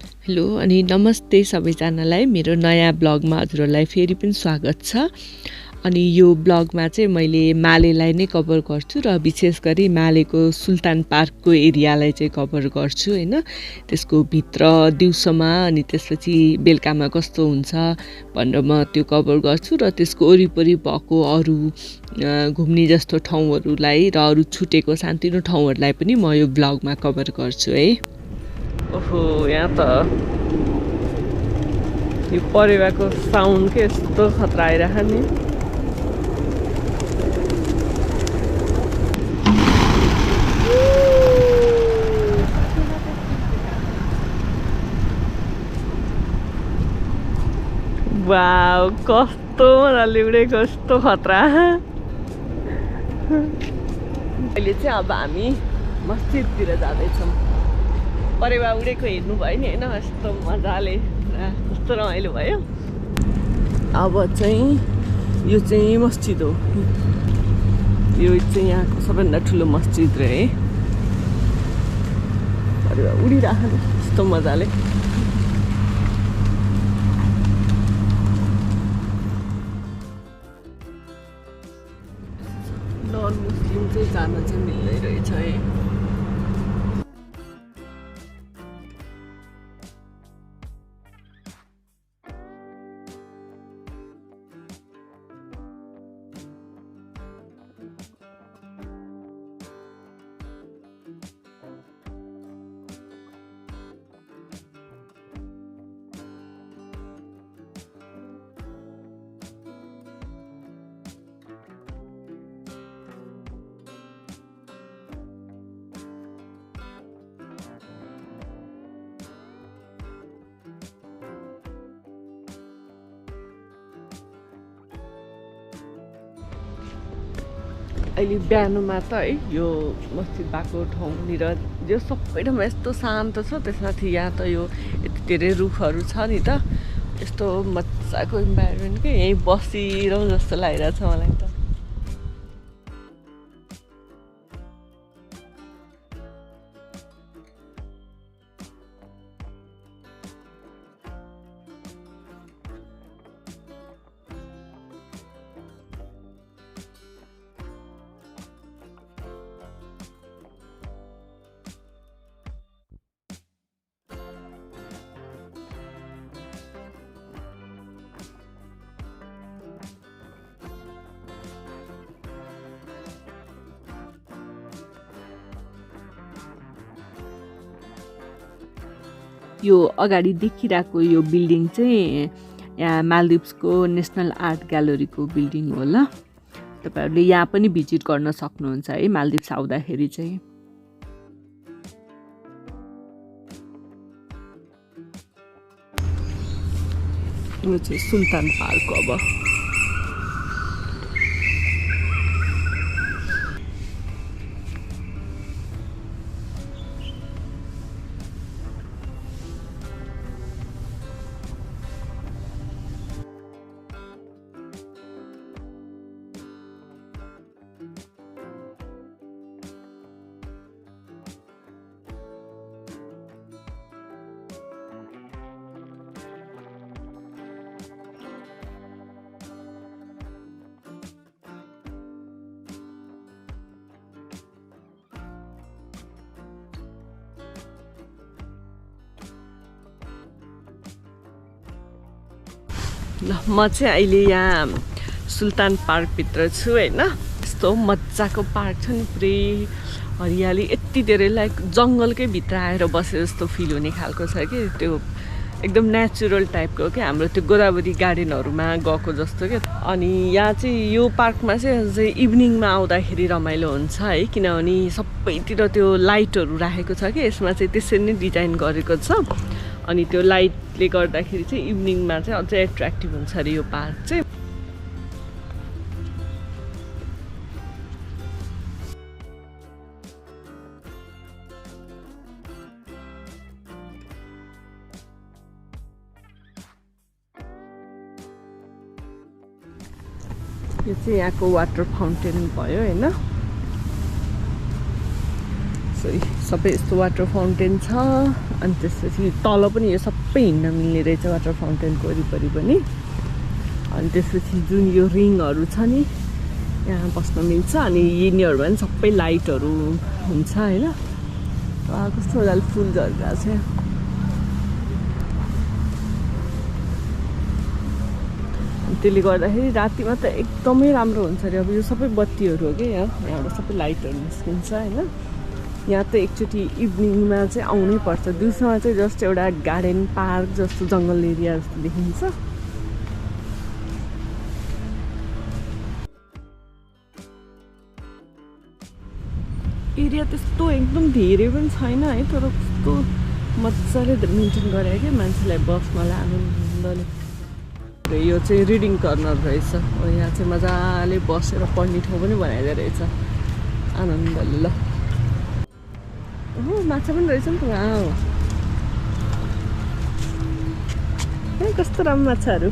Hello अनि नमस्ते सबैजनालाई मेरो नयाँ ब्लगमा हजुरहरूलाई फेरि पनि स्वागत छ। अनि यो ब्लगमा चाहिँ मैले मालेलाई नै कभर गर्छु र विशेष गरी मालेको सुल्तान पार्कको एरियालाई चाहिँ कभर गर्छु हैन। त्यसको भित्र दिउँसोमा अनि त्यसपछि बेलुकामा कस्तो हुन्छ भनेर म त्यो कभर गर्छु र त्यसको वरिपरि भएको अरू घुम्ने जस्तो ठाउँहरूलाई र अरू छुटेको सानोतिनो ठाउँहरूलाई पनि म यो ब्लगमा कभर गर्छु है। ओहो यहाँ त यो परेवाको साउन्ड के यस्तो खतरा आइरह नि। वाउ कस्तो मजाले उडेको, कस्तो खतरा। अहिले चाहिँ अब हामी मस्जिदतिर जाँदैछौँ। परेवा उडेको हेर्नु भयो नि होइन, यस्तो मजाले कस्तो रमाइलो भयो। अब चाहिँ यो चाहिँ मस्जिद हो, यो चाहिँ यहाँको सबैभन्दा ठुलो मस्जिद रहे। परेवा उडिरहेको यस्तो मजाले। नन मुस्लिम चाहिँ जान चाहिँ मिल्दै रहेछ है। अहिले बिहानमा त है यो मस्जिद भएको ठाउँनिर यो सबै ठाउँमा यस्तो शान्त छ, त्यसमाथि यहाँ त यो यति धेरै रुखहरू छ नि त, यस्तो मजाको इन्भाइरोमेन्ट के यहीँ बसिरहँ जस्तो लागिरहेछ मलाई त। यो अगाडि देखिरहेको यो बिल्डिङ चाहिँ यहाँ मालदिभ्सको नेसनल आर्ट ग्यालरीको बिल्डिङ हो ल। तपाईहरुले यहाँ पनि भिजिट गर्न सक्नुहुन्छ है मालदिभ्स आउँदाखेरि चाहिँ। यो चाहिँ सुल्तान पार्क अब। म चाहिँ अहिले यहाँ सुल्तान पार्क भित्र छु हैन। यस्तो मजाको पार्क छ नि, पुरै हरियाली, यति धेरै लाइक जङ्गलकै भित्र आएर बसे जस्तो फिल हुने खालको छ कि, त्यो एकदम नेचुरल टाइपको के, हाम्रो त्यो गोदावरी गार्डनहरुमा गएको जस्तो के। अनि यहाँ चाहिँ यो पार्कमा चाहिँ अझै इभिनिङमा आउँदाखेरि रमाइलो हुन्छ है, किनभने सबैतिर त्यो लाइटहरु राखेको छ कि, यसमा चाहिँ त्यसरी नै डिजाइन गरेको छ। अनि त्यो लाइटले गर्दाखेरि चाहिँ इभिनिङमा चाहिँ अझै एट्र्याक्टिभ हुन्छ अरे यो पार्क चाहिँ। यो चाहिँ यहाँको वाटर फाउन्टेन भयो हैन। सबै यस्तो वाटर फाउन्टेन छ अनि त्यसपछि तल पनि यो सबै हिँड्न मिल्ने रहेछ वाटर फाउन्टेनको वरिपरि पनि अनि त्यसपछि जुन यो रिङहरू छ नि यहाँ बस्न मिल्छ अनि यिनीहरूमा पनि सबै लाइटहरू हुन्छ होइन कस्तो मजाले फुल झरिरहेको छ त्यसले गर्दाखेरि रातिमा त एकदमै राम्रो हुन्छ अरे अब यो सबै बत्तीहरू हो कि यहाँबाट सबै लाइटहरू निस्किन्छ होइन यहाँ त एकचोटि इभिनिङमा चाहिँ आउनै पर्छ दिउँसोमा चाहिँ जस्ट एउटा गार्डन पार्क जस्तो जङ्गल एरिया जस्तो देखिन्छ एरिया त्यस्तो एकदम धेरै पनि छैन है तर कस्तो मजाले मेन्टेन गरे क्या मान्छेलाई बसमा आनन्दले यो चाहिँ रिडिङ कर्नर रहेछ यहाँ चाहिँ मजाले बसेर पढ्ने ठाउँ पनि बनाइदिएको रहेछ आनन्दले ल माछा पनि रहेछ नि त कस्तो राम्रो माछाहरू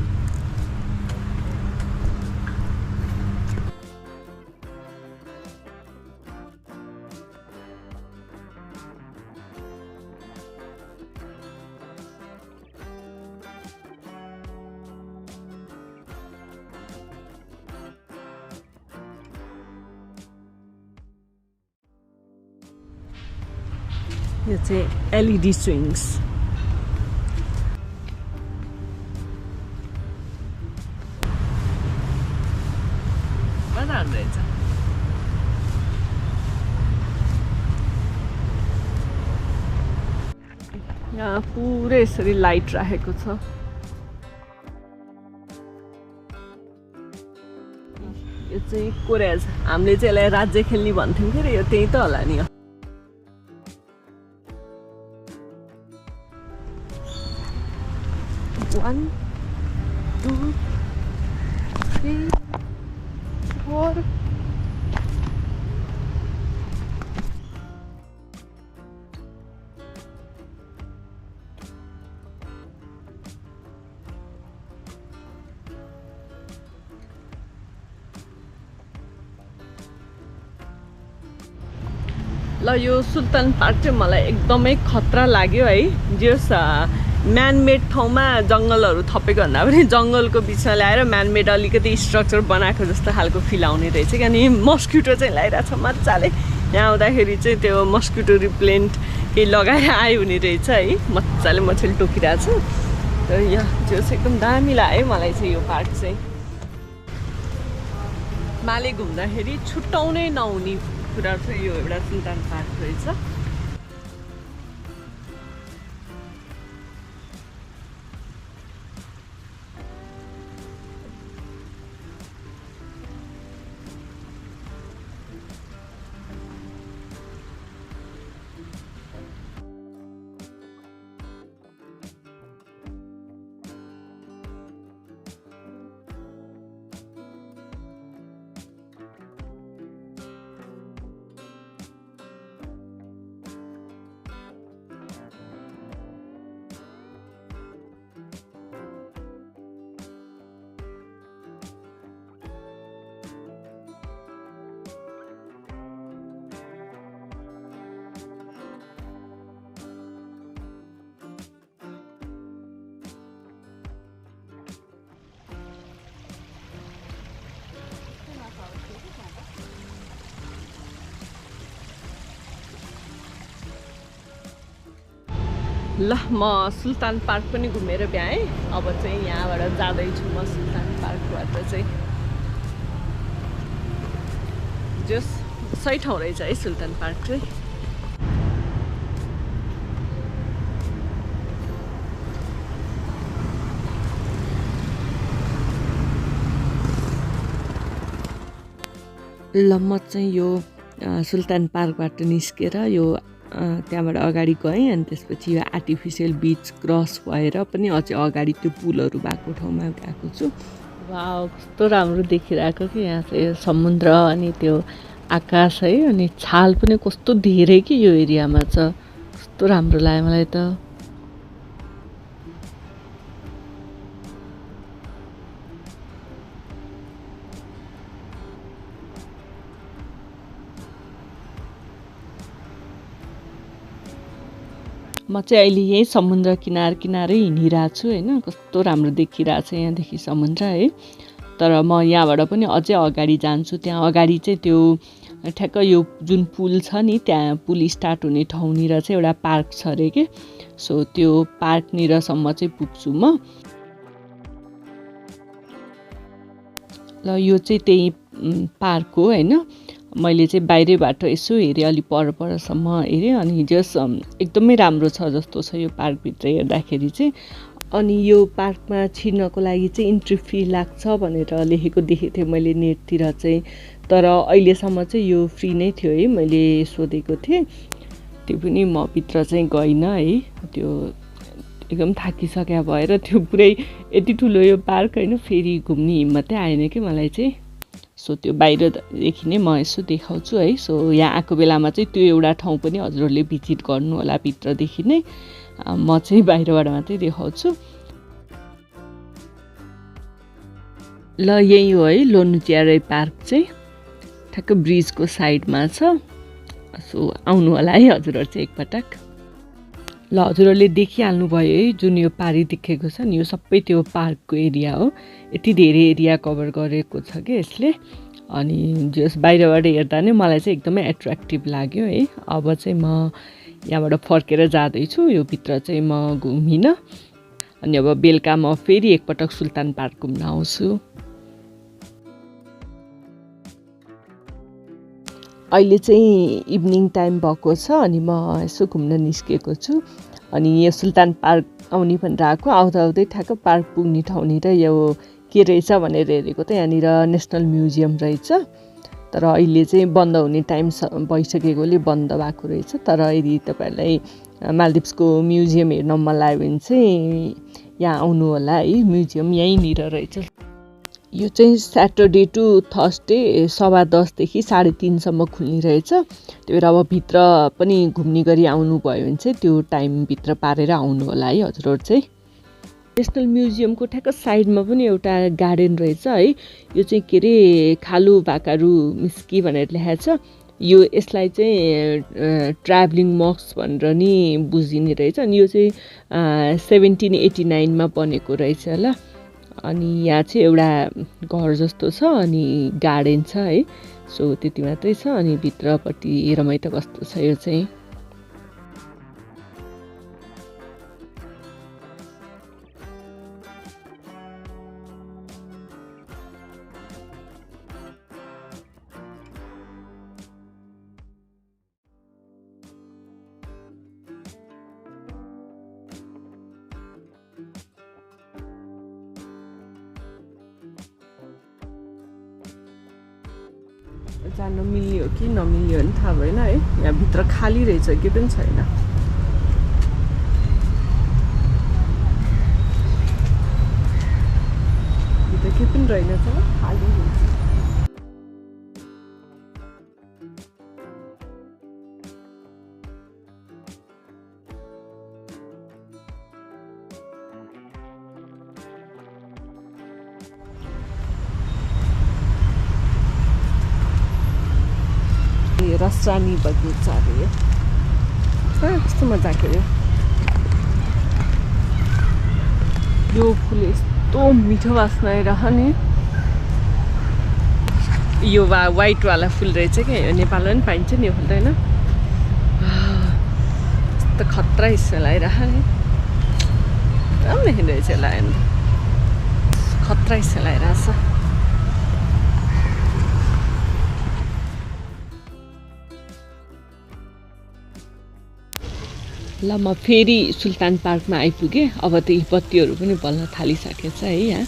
यो चाहिँ एलइडी स्विङ्स मजा आउँदो रहेछ यहाँ पुरै यसरी लाइट राखेको छ यो चाहिँ कोरेज हामीले चाहिँ यसलाई राज्य खेल्ने भन्थ्यौँ के अरे यो त्यही त होला नि 1 2 3 4 ल यो सुल्तान पार्क चाहिँ मलाई एकदमै खतरा लाग्यो है जस म्यानमेड ठाउँमा जङ्गलहरू थपेको भन्दा पनि जङ्गलको बिचमा ल्याएर म्यानमेड अलिकति स्ट्रक्चर बनाएको जस्तो खालको फिल आउने रहेछ किनभने मस्किटो चाहिँ लगाइरहेको छ मजाले यहाँ आउँदाखेरि चाहिँ त्यो मस्किटो रिप्लेन्ट केही लगाएर आयो हुने रहेछ है मजाले मछली टोकिरहेको छु तर यहाँ त्यो चाहिँ एकदम दामी लाग्यो मलाई चाहिँ यो पार्क चाहिँ माले घुम्दाखेरि छुट्याउनै नहुने कुरा चाहिँ यो एउटा सुल्तान पार्क रहेछ ल म सुल्तान पार्क पनि घुमेर भ्याएँ अब चाहिँ यहाँबाट जाँदैछु म सुल्तान पार्कबाट चाहिँ जस सही ठाउँ रहेछ है सुल्तान पार्क चाहिँ ल म चाहिँ यो सुल्तान पार्कबाट निस्केर यो त्यहाँबाट अगाडि गएँ अनि त्यसपछि यो आर्टिफिसियल बीच क्रस भएर पनि अझै अगाडि त्यो पुलहरू भएको ठाउँमा गएको छु वाउ कस्तो राम्रो देखिरहेको कि यहाँ चाहिँ समुद्र अनि त्यो आकाश है अनि छाल पनि कस्तो धेरै कि यो एरियामा छ कस्तो राम्रो लाग्यो मलाई त म चाहिँ अहिले यही समुद्र किनारै हिँडिरहेको छु हैन। कस्तो राम्रो देखिरहेको छ यहाँदेखि समुद्र है। तर म यहाँबाट पनि अझै अगाडि जान्छु। त्यहाँ अगाडि चाहिँ त्यो ठ्याक्क यो जुन पुल छ नि त्यहाँ पुल स्टार्ट हुने ठाउँनिर चाहिँ एउटा पार्क छ अरे के। सो त्यो पार्कनिरसम्म चाहिँ पुग्छु म। ल यो चाहिँ त्यही पार्क हो हैन। मैले चाहिँ बाहिरैबाट यसो हेरेँ, अलि परसम्म हेरेँ अनि जस एकदमै राम्रो छ जस्तो छ यो पार्कभित्र हेर्दाखेरि चाहिँ। अनि यो पार्कमा छिर्नको लागि चाहिँ इन्ट्री फी लाग्छ भनेर लेखेको देखेको थिएँ मैले नेटतिर चाहिँ। तर अहिलेसम्म चाहिँ यो फ्री नै थियो है, मैले सोधेको थिएँ। त्यो पनि म भित्र चाहिँ गइनँ है, त्यो एकदम थाकिसक्या भएर। त्यो पुरै यति ठुलो यो पार्क हैन, फेरि घुम्ने हिम्मतै आएन कि मलाई चाहिँ। सो त्यो बाहिरदेखि नै म यसो देखाउँछु है। सो यहाँ आएको बेलामा चाहिँ त्यो एउटा ठाउँ पनि हजुरहरूले भिजिट गर्नु होला भित्रदेखि नै। म चाहिँ बाहिरबाट मात्रै देखाउँछु। ल यही हो है लोनुच्यारै पार्क चाहिँ, ठ्याक्क ब्रिजको साइडमा छ। सो आउनु होला है हजुरहरू चाहिँ एकपटक। ल हजुरहरूले देखिहाल्नु भयो है, जुन यो पारी देखेको छ नि यो सबै त्यो पार्कको एरिया हो। यति धेरै एरिया कभर गरेको छ कि यसले। अनि जस बाहिरबाट हेर्दा नै मलाई चाहिँ एकदमै एट्र्याक्टिभ लाग्यो है। अब चाहिँ म यहाँबाट फर्केर जाँदैछु, यो भित्र चाहिँ म घुमिनँ। अनि अब बेलुका म फेरि एकपटक सुल्तान पार्क घुम्न आउँछु। अहिले चाहिँ इभिनिङ टाइम भएको छ अनि म यसो घुम्न निस्केको छु। अनि यो सुल्तान पार्क आउने भनेर आएको, आउँदै ठ्याक्क पार्क पुग्ने ठाउँनिर यो के रहेछ भनेर हेरेको त यहाँनिर नेसनल म्युजियम रहेछ। तर अहिले चाहिँ बन्द हुने टाइम भइसकेकोले बन्द भएको रहेछ। तर यदि तपाईँहरूलाई मालदिभ्सको म्युजियम हेर्न मन लाग्यो भने चाहिँ यहाँ आउनु होला है, म्युजियम यहीँनिर रहेछ। यो चाहिँ स्याटरडे टु थर्सडे 10:15 देखि 3:30सम्म खुल्ने रहेछ। त्यही भएर अब भित्र पनि घुम्ने गरी आउनुभयो भने चाहिँ त्यो टाइमभित्र पारेर आउनु होला है हजुरहरू चाहिँ। नेसनल म्युजियमको ठ्याक्क साइडमा पनि एउटा गार्डन रहेछ है। यो चाहिँ के अरे खालु भाकारु मिस्की भनेर लेखेको छ। यो यसलाई चाहिँ ट्राभलिङ मक्स भनेर नि बुझिने रहेछ। अनि यो चाहिँ 1789 बनेको रहेछ ल। अनि यहाँ चाहिँ एउटा घर जस्तो छ अनि गार्डन छ है। सो त्यति मात्रै छ। अनि भित्रपट्टि रमाइ त कस्तो छ यो चाहिँ। जान मिल्यो कि नमिल्यो भने थाहा भएन है। यहाँ भित्र खाली रहेछ, के पनि छैन। भित्र के पनि रहेनछ, खाली हुन्छ। रसानी बगैँचा अरे कस्तो मजाको यो फुल यस्तो मिठो वासना आइरह नि। यो वाइट वाला फुल रहेछ क्या, यो नेपालमा पनि पाइन्छ नि यो फुल त होइन। यस्तो खतरा स्मेल आइरह नि, राम्रो देखिँदो रहेछ यसलाई, खतरा स्मेल आइरहेछ। ल म फेरि सुल्तान पार्कमा आइपुगेँ। अब त यी बत्तीहरू पनि बल्न थालिसकेछ है यहाँ।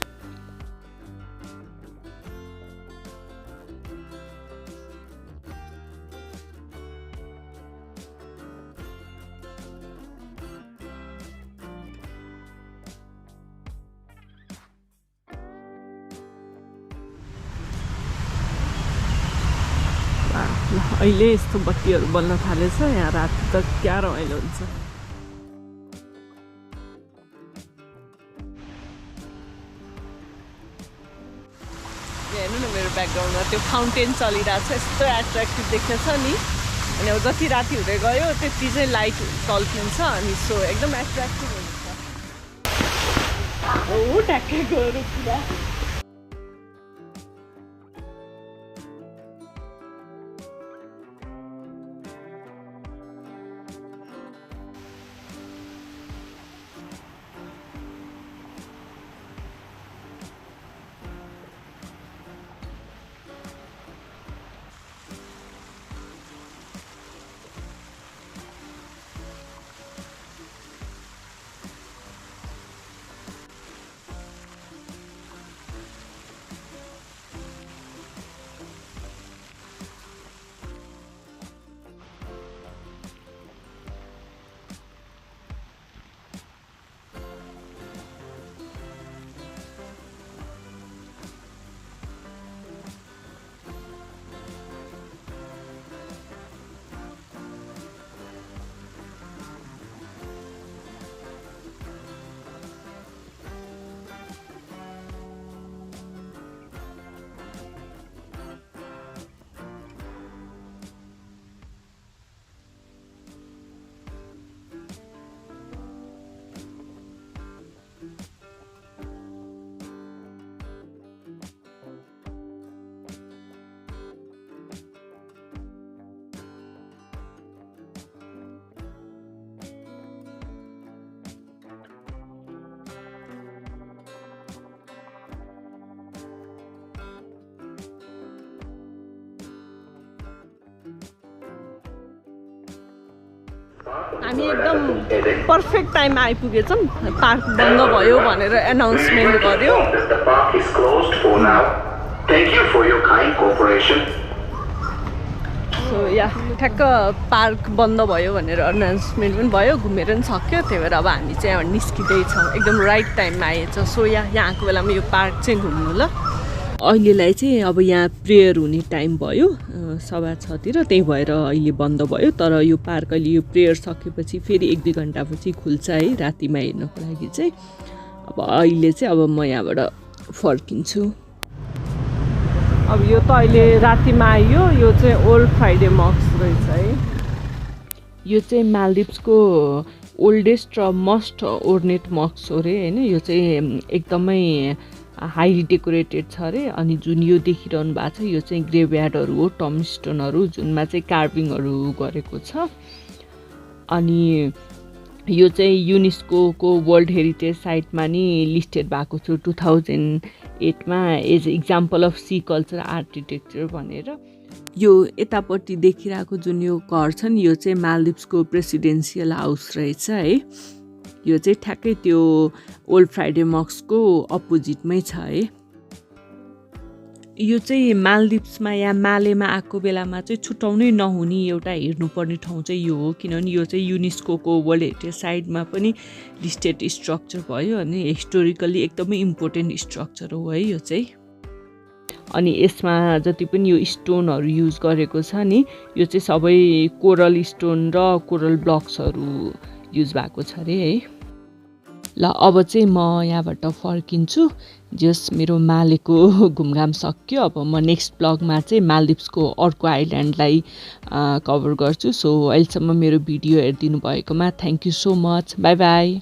अहिले यस्तो बत्तीहरू बल्न थालेछ यहाँ, राति त क्या रमाइलो हुन्छ। हेर्नु न मेरो ब्याकग्राउन्डमा त्यो फाउन्टेन चलिरहेको छ, यस्तो एट्र्याक्टिभ देख्छ नि। अनि अब जति राति हुँदै गयो त्यति चाहिँ लाइट टल्किन्छ अनि सो एकदम एट्र्याक्टिभ हुन्छ। हो ट्याक्कै गयो पुरा। हामी एकदम पर्फेक्ट टाइममा आइपुगेछौँ। पार्क बन्द भयो भनेर एनाउन्समेन्ट गर्यो। सो या ठ्याक्क पार्क बन्द भयो भनेर एनाउन्समेन्ट पनि भयो, घुमेर पनि सक्यो। त्यही भएर अब हामी चाहिँ निस्किँदैछौँ, एकदम राइट टाइममा आएछ। सो यहाँको बेलामा यो पार्क चाहिँ घुम्नु ल। अहिलेलाई चाहिँ अब यहाँ प्रेयर हुने टाइम भयो 6:30 त्यही भएर अहिले बन्द भयो। तर यो पार्क अहिले यो प्रेयर सकेपछि फेरि 1-2 घन्टापछि खुल्छ है रातिमा हेर्नको लागि चाहिँ। अब अहिले चाहिँ अब म यहाँबाट फर्किन्छु। अब यो त अहिले रातिमा आयो। यो चाहिँ ओल्ड फ्राइडे मस्क रहेछ है। यो चाहिँ मालदिभ्सको ओल्डेस्ट र मोस्ट ओर्नेट मस्क हो अरे होइन। यो चाहिँ एकदमै हाइली डेकोरेटेड छ अरे। अनि जुन यो देखिरहनु भएको छ यो चाहिँ ग्रेभयार्डहरू हो, टम स्टोनहरू जुनमा चाहिँ कार्भिङहरू गरेको छ। अनि यो चाहिँ युनेस्को वर्ल्ड हेरिटेज साइटमा नि लिस्टेड भएको छ 2008मा as example of sea culture architecture भनेर। यो यतापट्टि देखिरहेको जुन यो घर छ नि यो चाहिँ मालदिभ्सको प्रेसिडेन्सियल हाउस रहेछ है। यो चाहिँ ठ्याक्कै त्यो ओल्ड फ्राइडे मस्कको अपोजिटमै छ है। यो चाहिँ मालदिभ्समा या मालेमा आएको बेलामा चाहिँ छुटाउनै नहुने एउटा हेर्नुपर्ने ठाउँ चाहिँ यो हो, किनभने यो चाहिँ युनेस्को वर्ल्ड हेरिटेज साइटमा पनि लिस्टेड स्ट्रक्चर भयो अनि हिस्टोरिकल्ली एकदमै इम्पोर्टेन्ट स्ट्रक्चर हो है यो चाहिँ। अनि यसमा जति पनि यो स्टोनहरू युज गरेको छ नि यो चाहिँ सबै कोरल स्टोन र कोरल ब्लक्सहरू युज भएको छ अरे है। ल अब चाहिँ म यहाँबाट फर्किन्छु। जस मेरो मालेको घुमघाम सक्यो। अब म नेक्स्ट ब्लगमा चाहिँ मालदिभ्सको अर्को आइल्यान्डलाई कभर गर्छु। सो अहिलेसम्म मेरो भिडियो हेरिदिनु भएकोमा thank you so much. By by.